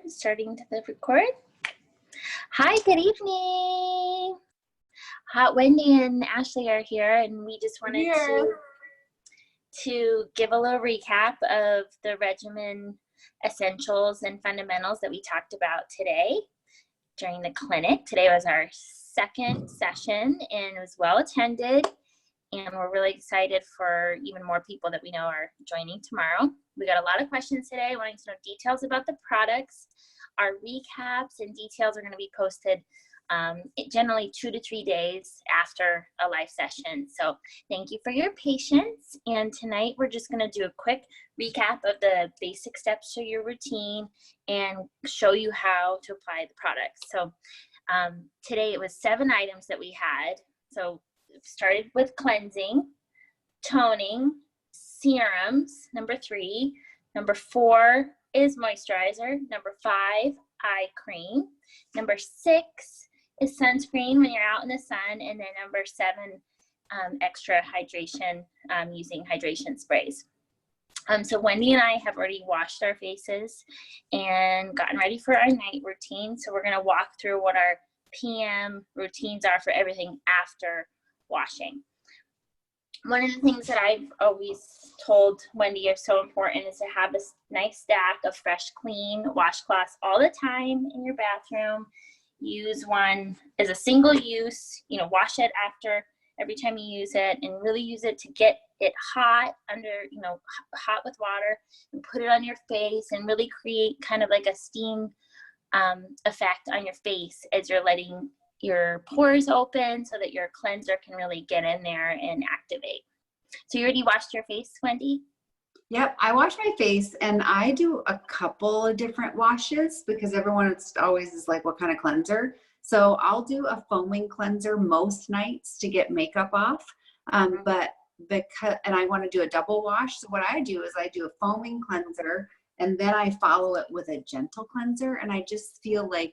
starting to record. Hi, good evening. Wendee and Ashley are here, and we just wanted to give a little recap of the regimen essentials and fundamentals that we talked about today during the clinic. Today was our second session, and it was well attended, and we're really excited for even more people that we know are joining tomorrow. We got a lot of questions today wanting to know details about the products. Our recaps and details are going to be posted generally 2 to 3 days after a live session. So thank you for your patience. And tonight we're just going to do a quick recap of the basic steps to your routine and show you how to apply the products. So today it was 7 items that we had. So it started with cleansing, toning, serums, number 3. Number 4 is moisturizer. Number 5, eye cream. Number 6 is sunscreen when you're out in the sun. And then number 7, extra hydration using hydration sprays. So Wendee and I have already washed our faces and gotten ready for our night routine. So we're going to walk through what our PM routines are for everything after washing. One of the things that I've always told Wendee is so important is to have a nice stack of fresh, clean washcloths all the time in your bathroom. Use one as a single use, wash it after every time you use it, and really use it to get it hot hot with water, and put it on your face and really create kind of like a steam effect on your face as you're letting your pores open so that your cleanser can really get in there and activate. So you already washed your face, Wendee? Yep, I wash my face, and I do a couple of different washes because everyone always is like, what kind of cleanser? So I'll do a foaming cleanser most nights to get makeup off. And I want to do a double wash. So what I do is I do a foaming cleanser, and then I follow it with a gentle cleanser. And I just feel like,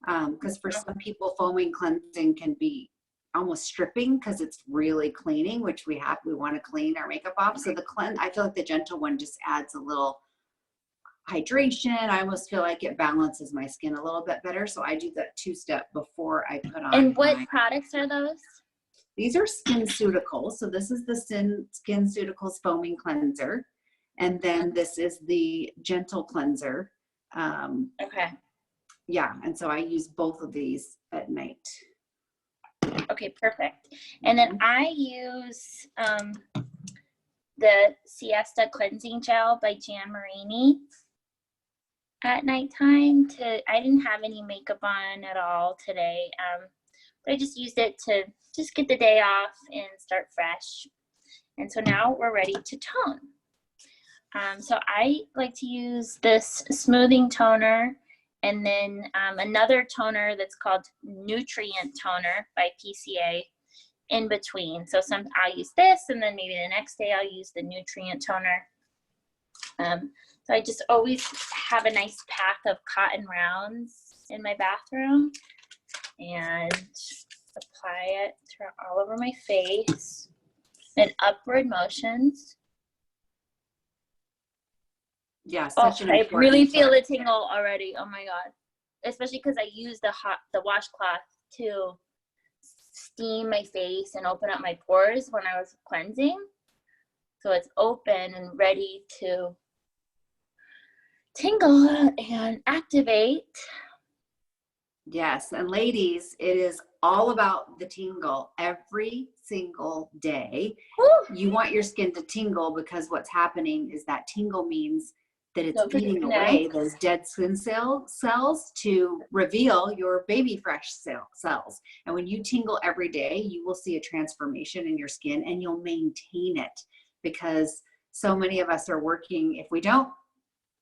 because for some people, foaming cleansing can be almost stripping because it's really cleaning, which we want to clean our makeup off. So I feel like the gentle one just adds a little hydration. I almost feel like it balances my skin a little bit better. So I do that 2-step before I put on. And what products are those? These are SkinCeuticals. So this is the SkinCeuticals foaming cleanser. And then this is the gentle cleanser. Okay. Yeah, and so I use both of these at night. Okay, perfect. And then I use the Siesta Cleansing Gel by Jan Marini at nighttime. I didn't have any makeup on at all today, but I just used it to just get the day off and start fresh. And so now we're ready to tone. So I like to use this smoothing toner, and then another toner that's called Nutrient Toner by PCA in between. So I'll use this, and then maybe the next day I'll use the Nutrient Toner. So I just always have a nice pack of cotton rounds in my bathroom and apply it all over my face in upward motions. Yeah, I really feel the tingle already. Oh my God. Especially because I use the washcloth to steam my face and open up my pores when I was cleansing. So it's open and ready to tingle and activate. Yes, and ladies, it is all about the tingle every single day. Woo! You want your skin to tingle because what's happening is that tingle means that it's beating away those dead skin cells to reveal your baby fresh cells. And when you tingle every day, you will see a transformation in your skin, and you'll maintain it, because so many of us are working, if we don't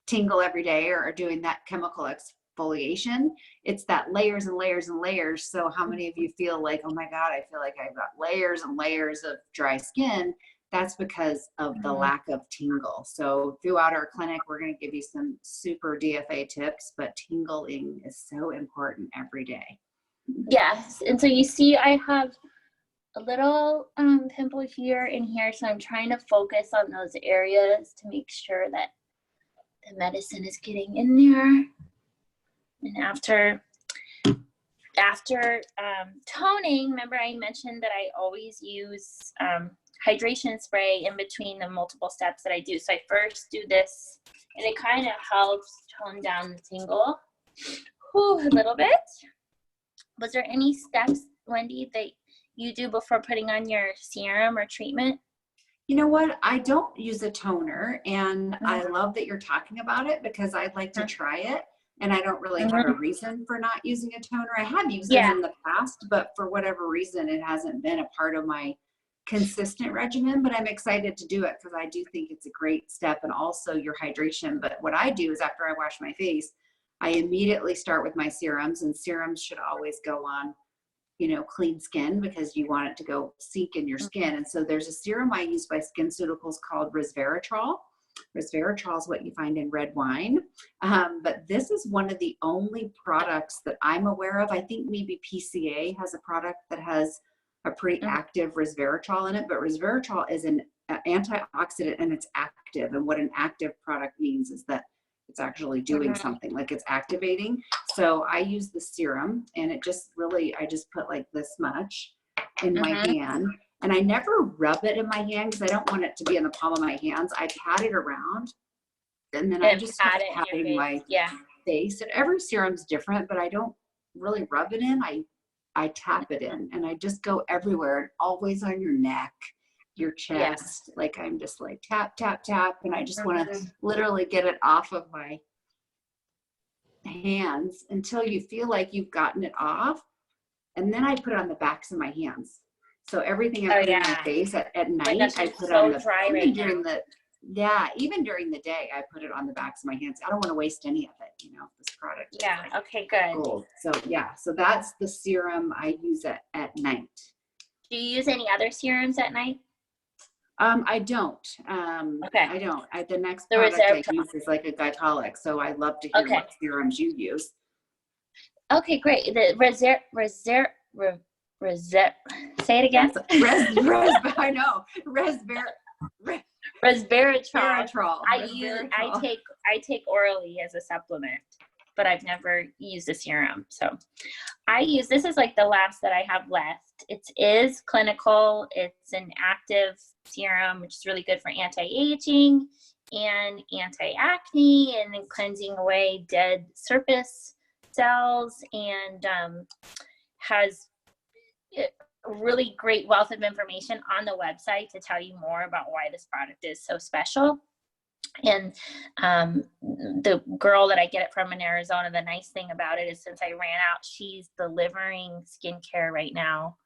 tingle every day or are doing that chemical exfoliation, it's that layers and layers and layers. So how many of you feel like, oh my God, I feel like I've got layers and layers of dry skin? That's because of the lack of tingle. So throughout our clinic, we're going to give you some super DFA tips, but tingling is so important every day. Yes. And so you see, I have a little pimple here and here. So I'm trying to focus on those areas to make sure that the medicine is getting in there. And after toning, remember I mentioned that I always use hydration spray in between the multiple steps that I do. So I first do this, and it kind of helps tone down the tingle a little bit. Was there any steps, Wendee, that you do before putting on your serum or treatment? You know what? I don't use a toner, and I love that you're talking about it because I'd like to try it. And I don't really have a reason for not using a toner. I have used it in the past, but for whatever reason, it hasn't been a part of my consistent regimen. But I'm excited to do it because I do think it's a great step, and also your hydration. But what I do is after I wash my face, I immediately start with my serums, and serums should always go on, you know, clean skin because you want it to go sink in your skin. And so there's a serum I use by SkinCeuticals called Resveratrol. Resveratrol is what you find in red wine. But this is one of the only products that I'm aware of. I think maybe PCA has a product that has a pretty active resveratrol in it, but resveratrol is an antioxidant and it's active. And what an active product means is that it's actually doing something, like it's activating. So I use the serum, and it just really, I just put like this much in my hand. And I never rub it in my hand because I don't want it to be in the palm of my hands. I pat it around, and then I just start patting my face. And every serum's different, but I don't really rub it in. I tap it in, and I just go everywhere, and always on your neck, your chest. Like I'm just like tap, tap, tap. And I just want to literally get it off of my hands until you feel like you've gotten it off. And then I put it on the backs of my hands. So everything I put in my face at night, I put on the dry even during the even during the day, I put it on the backs of my hands. I don't want to waste any of it, you know, this product. Yeah, okay, good. Gold. So so that's the serum I use at night. Do you use any other serums at night? I don't. I don't. The next product I use is like a Glycolic. So I'd love to hear what serums you use. Okay, great. The say it again. I know. Resveratrol. I take orally as a supplement, but I've never used a serum. So I use, this is like the last that I have left. It is clinical. It's an active serum, which is really good for anti-aging and anti-acne and then cleansing away dead surface cells, and has a really great wealth of information on the website to tell you more about why this product is so special. And the girl that I get it from in Arizona, the nice thing about it is since I ran out, she's delivering skincare right now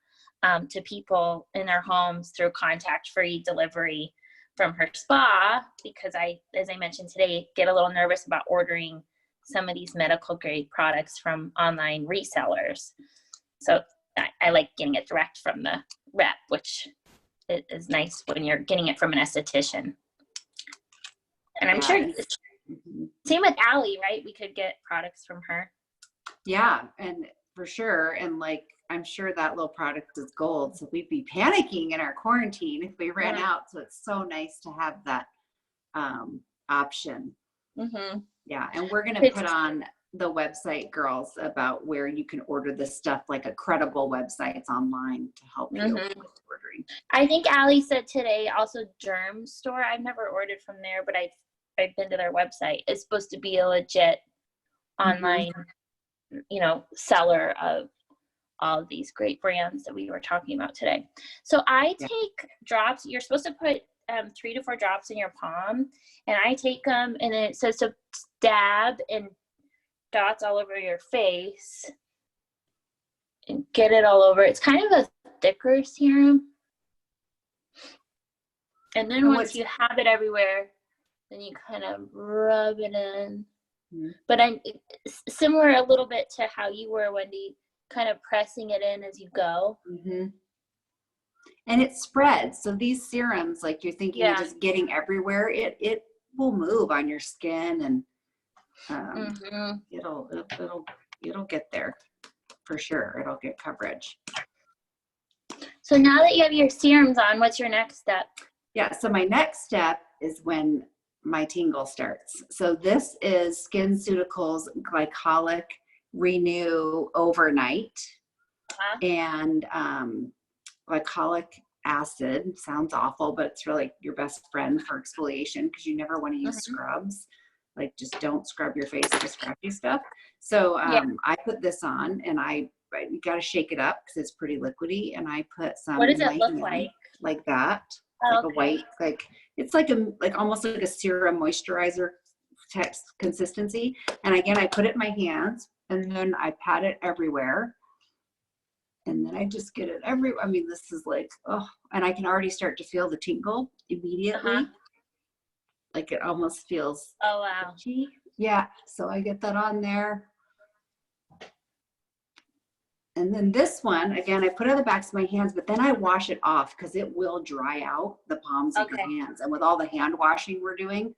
to people in their homes through contact-free delivery from her spa, because I, as I mentioned today, get a little nervous about ordering some of these medical grade products from online resellers. So I like getting it direct from the rep, which is nice when you're getting it from an esthetician. And I'm sure, same with Allie, right? We could get products from her. Yeah, and for sure. And like, I'm sure that little product is gold. So we'd be panicking in our quarantine if we ran out. So it's so nice to have that option. Yeah, and we're going to put on the website, girls, about where you can order this stuff, like a credible websites online to help you with ordering. I think Allie said today also Germ Store. I've never ordered from there, but I've been to their website. It's supposed to be a legit online, you know, seller of all of these great brands that we were talking about today. So I take drops. You're supposed to put 3 to 4 drops in your palm, and I take them, and it says to dab and dots all over your face and get it all over. It's kind of a thicker serum. And then once you have it everywhere, then you kind of rub it in. But I'm similar a little bit to how you were, Wendee, kind of pressing it in as you go. And it spreads. So these serums, like you're thinking of just getting everywhere, it will move on your skin, and it'll get there for sure. It'll get coverage. So now that you have your serums on, what's your next step? Yeah, so my next step is when my tingle starts. So this is SkinCeuticals Glycolic Renew Overnight. And glycolic acid sounds awful, but it's really your best friend for exfoliation because you never want to use scrubs. Like, just don't scrub your face with scratchy stuff. So I put this on, and you got to shake it up because it's pretty liquidy. And I put some. What does it look like that? Like a white, it's like almost like a serum moisturizer text consistency. And again, I put it in my hands, and then I pat it everywhere. And then I just get it everywhere. I mean, this is like, oh, and I can already start to feel the tingle immediately. Like, it almost feels itchy. Yeah, so I get that on there. And then this one, again, I put it on the backs of my hands, but then I wash it off because it will dry out the palms of your hands. And with all the hand washing we're doing,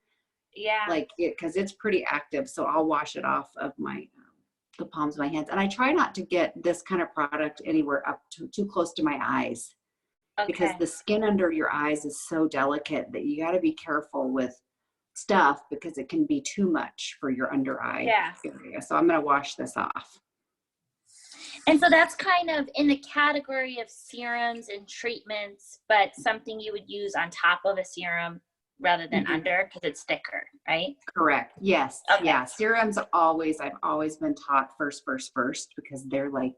because it's pretty active, so I'll wash it off of the palms of my hands. And I try not to get this kind of product anywhere up too close to my eyes, because the skin under your eyes is so delicate that you got to be careful with stuff because it can be too much for your under eye area. So I'm going to wash this off. And so that's kind of in the category of serums and treatments, but something you would use on top of a serum rather than under, because it's thicker, right? Correct. Yes. Yeah. Serums I've always been taught first, because they're like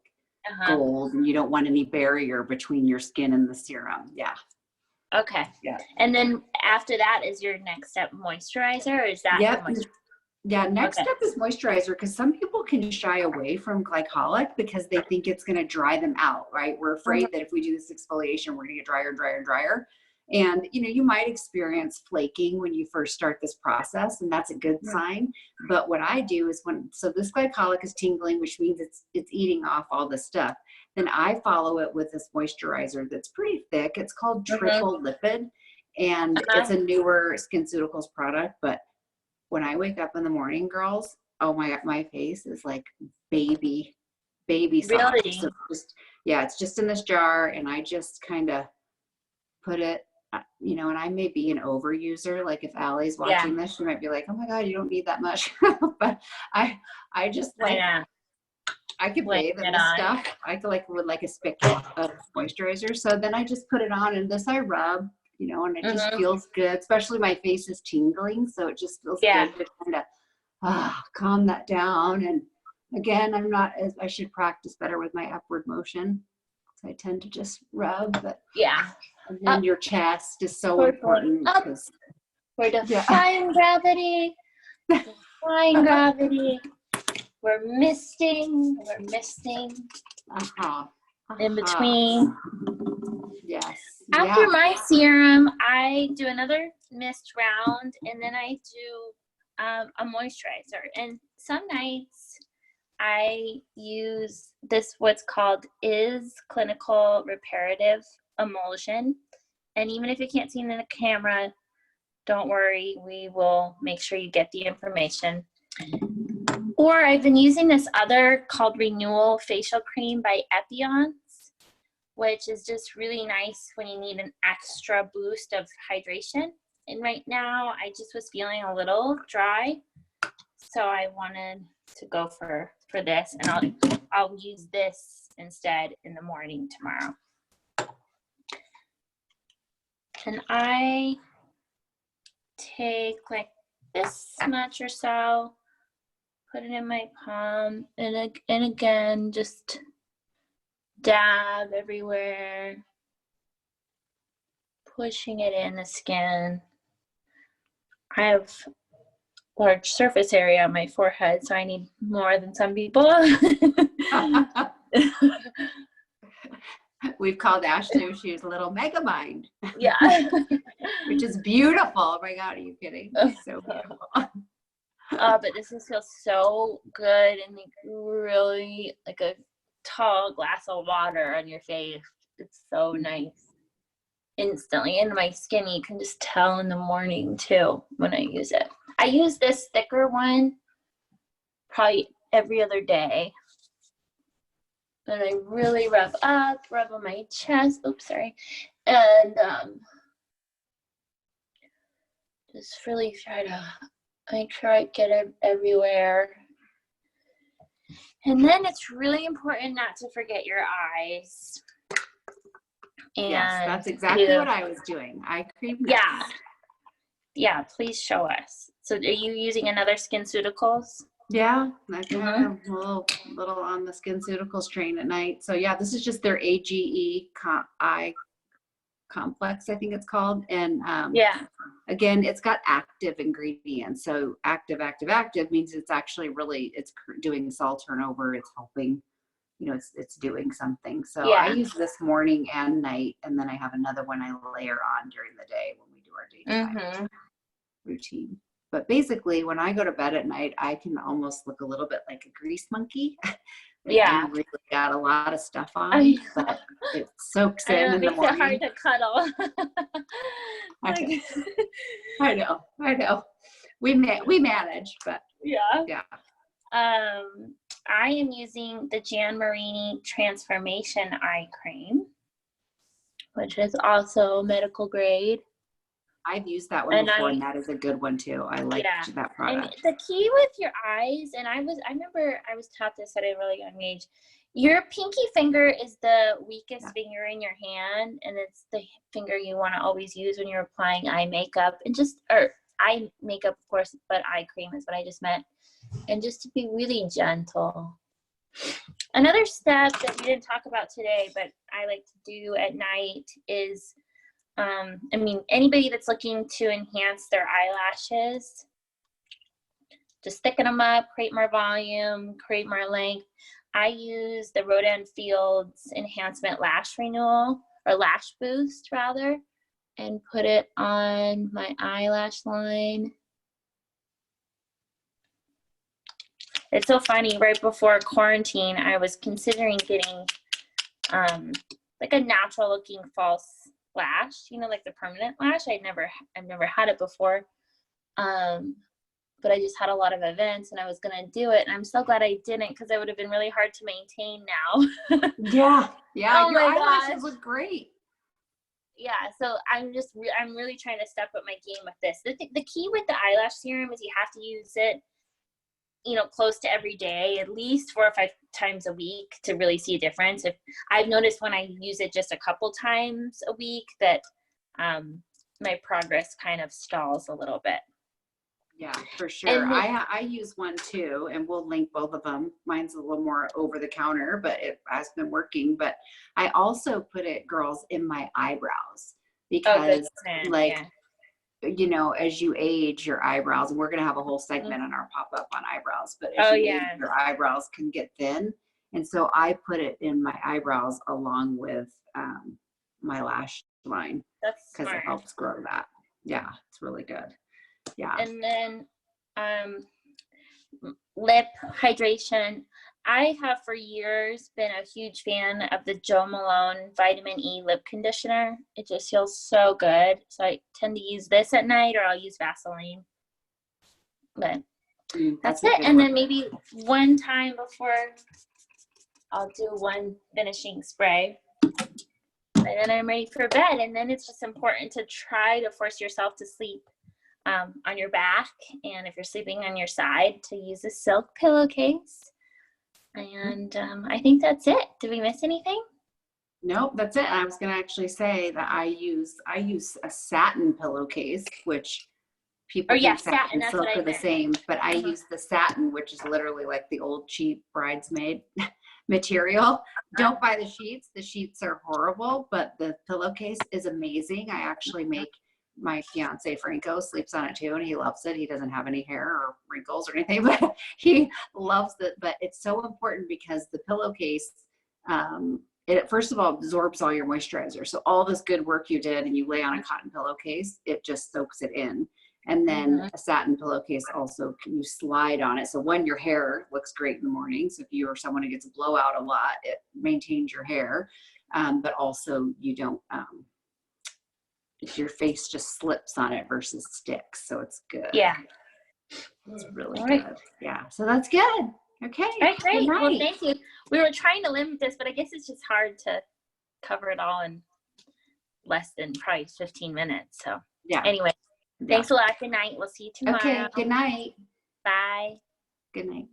gold, and you don't want any barrier between your skin and the serum. Yeah. Okay. Yeah. And then after that is your next step moisturizer, or is that the moisturizer? Yeah, next step is moisturizer, because some people can shy away from glycolic because they think it's going to dry them out, right? We're afraid that if we do this exfoliation, we're going to get drier and drier and drier. And, you might experience flaking when you first start this process, and that's a good sign. But what I do is so this glycolic is tingling, which means it's eating off all the stuff. Then I follow it with this moisturizer that's pretty thick. It's called Triple Lipid, and it's a newer SkinCeuticals product, but when I wake up in the morning, girls, oh my face is like baby soft. Really? So it's just in this jar, and I just kind of put it, and I may be an overuser. Like, if Allie's watching this, she might be like, oh my God, you don't need that much. But I just like, I could bathe in this stuff. I could with like a spigot of moisturizer. So then I just put it on, and this I rub, and it just feels good, especially my face is tingling. So it just feels good to kind of calm that down. And again, I should practice better with my upward motion. So I tend to just rub, but and then your chest is so important. We're defying gravity. Defying gravity. We're misting. In between. Yes. After my serum, I do another mist round, and then I do a moisturizer. And some nights I use what's called Clinical Reparative Emulsion. And even if you can't see it in the camera, don't worry, we will make sure you get the information. Or I've been using this other called Renewal Facial Cream by Epion's, which is just really nice when you need an extra boost of hydration. And right now, I just was feeling a little dry, so I wanted to go for this, and I'll use this instead in the morning tomorrow. And I take like this much or so, put it in my palm, and again, just dab everywhere, pushing it in the skin. I have large surface area on my forehead, so I need more than some people. We've called Ashley, she's a little mega mind. Yeah. Which is beautiful. Oh my God, are you kidding? It's so beautiful. But this just feels so good, and like really like a tall glass of water on your face. It's so nice. Instantly in my skin, you can just tell in the morning too when I use it. I use this thicker one probably every other day. And I really rub on my chest. Oops, sorry. And just really try to make sure I get it everywhere. And then it's really important not to forget your eyes. And yes, that's exactly what I was doing. Eye cream. Yeah. Yeah, please show us. So are you using another SkinCeuticals? Yeah, I kind of a little on the SkinCeuticals train at night. So yeah, this is just their A.G.E eye complex, I think it's called. And again, it's got active ingredients. So active means it's actually really, it's doing cell turnover. It's helping, you know, it's doing something. So I use this morning and night, and then I have another one I layer on during the day when we do our daytime routine. But basically, when I go to bed at night, I can almost look a little bit like a grease monkey. I really got a lot of stuff on, but it soaks in the morning. It hard to cuddle. I know. We manage, but yeah. I am using the Jan Marini Transformation Eye Cream, which is also medical grade. I've used that one before, and that is a good one too. I like that product. And the key with your eyes, and I remember I was taught this at a really young age. Your pinky finger is the weakest finger in your hand, and it's the finger you want to always use when you're applying eye makeup, or eye makeup, of course, but eye cream is what I just meant. And just to be really gentle. Another step that we didn't talk about today, but I like to do at night is, anybody that's looking to enhance their eyelashes, just thicken them up, create more volume, create more length. I use the rodan+fields Enhancement Lash Renewal, or Lash Boost rather, and put it on my eyelash line. It's so funny, right before quarantine, I was considering getting like a natural looking false lash, you know, like the permanent lash. I've never had it before. But I just had a lot of events and I was gonna do it. And I'm so glad I didn't, because it would have been really hard to maintain now. Yeah. Oh your eyelashes look great. Yeah, so I'm really trying to step up my game with this. The key with the eyelash serum is you have to use it, you know, close to every day, at least 4 or 5 times a week to really see a difference. If I've noticed when I use it just a couple times a week that my progress kind of stalls a little bit. Yeah, for sure. I use one too, and we'll link both of them. Mine's a little more over the counter, but it has been working. But I also put it, girls, in my eyebrows, because you know, as you age, your eyebrows, and we're going to have a whole segment on our pop-up on eyebrows, but as you age, your eyebrows can get thin. And so I put it in my eyebrows along with my lash line, because it helps grow that. Yeah, it's really good. Yeah. And then lip hydration. I have for years been a huge fan of the Malone Vitamin E lip conditioner. It just feels so good. So I tend to use this at night, or I'll use Vaseline. But that's it. And then maybe one time before, I'll do one finishing spray. And then I'm ready for bed. And then it's just important to try to force yourself to sleep on your back, and if you're sleeping on your side, to use a silk pillowcase. And I think that's it. Did we miss anything? Nope, that's it. I was going to actually say that I use a satin pillowcase, which people think satin and silk are the same, but I use the satin, which is literally like the old cheap bridesmaid material. Don't buy the sheets. The sheets are horrible, but the pillowcase is amazing. I actually make my fiance Franco sleeps on it too, and he loves it. He doesn't have any hair or wrinkles or anything, but he loves it. But it's so important because the pillowcase, it first of all absorbs all your moisturizer. So all this good work you did, and you lay on a cotton pillowcase, it just soaks it in. And then a satin pillowcase also, you slide on it. So one, your hair looks great in the morning. So if you are someone who gets a blowout a lot, it maintains your hair, but also you don't. Your face just slips on it versus sticks, so it's good. Yeah, it's really good. Yeah, so that's good. Okay. All right, great. Well, thank you. We were trying to limit this, but I guess it's just hard to cover it all in less than probably 15 minutes. So yeah. Anyway, Thanks a lot. Good night. We'll see you tomorrow. Okay, good night. Bye. Good night.